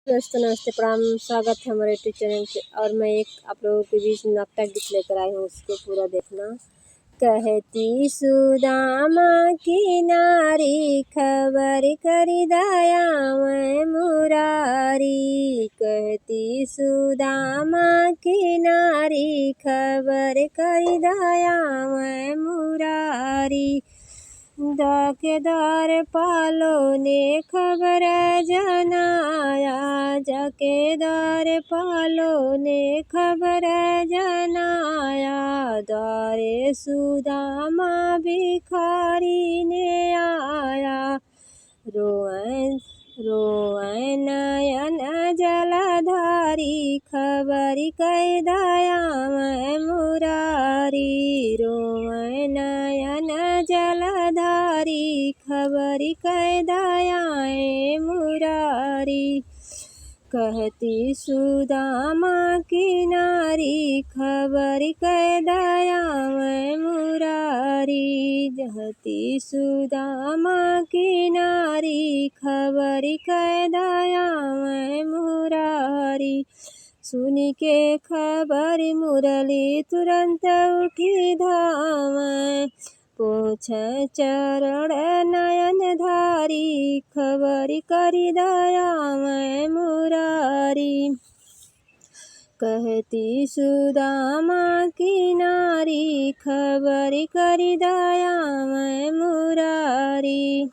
दोस्तों नमस्ते प्रणाम, स्वागत है हमारे यूट्यूब चैनल पे। और मैं एक आप लोगों के बीच नाटक गीत लेकर आई हूँ, उसको पूरा देखना। कहती सुदामा की नारी, खबर करी दया मैं मुरारी। कहती सुदामा की नारी, खबर करी दया मैं मुरारी। दाकेदार पालो ने खबर जनाया, जाकेदार पालो ने खबर जनाया। द्वारे सुदामा भिखारी ने आया, रोएं रोएं नयन जलधारी। खबर कह दया मैं मुरारी, रोएं नयन जलधारी। खबर कह दया मुरारी। कहती सुदामा की नारी, खबर कह दया मैं मुरारी। कहती सुदामा की नारी, खबर कह दया मैं मुरारी। सुनी के खबर मुरली तुरंत उठी धाम, पोछ चरण नयन धारी। खबर करी दया मैं मुरारी। कहती सुदामा की नारी, खबर करी दया मैं मुरारी।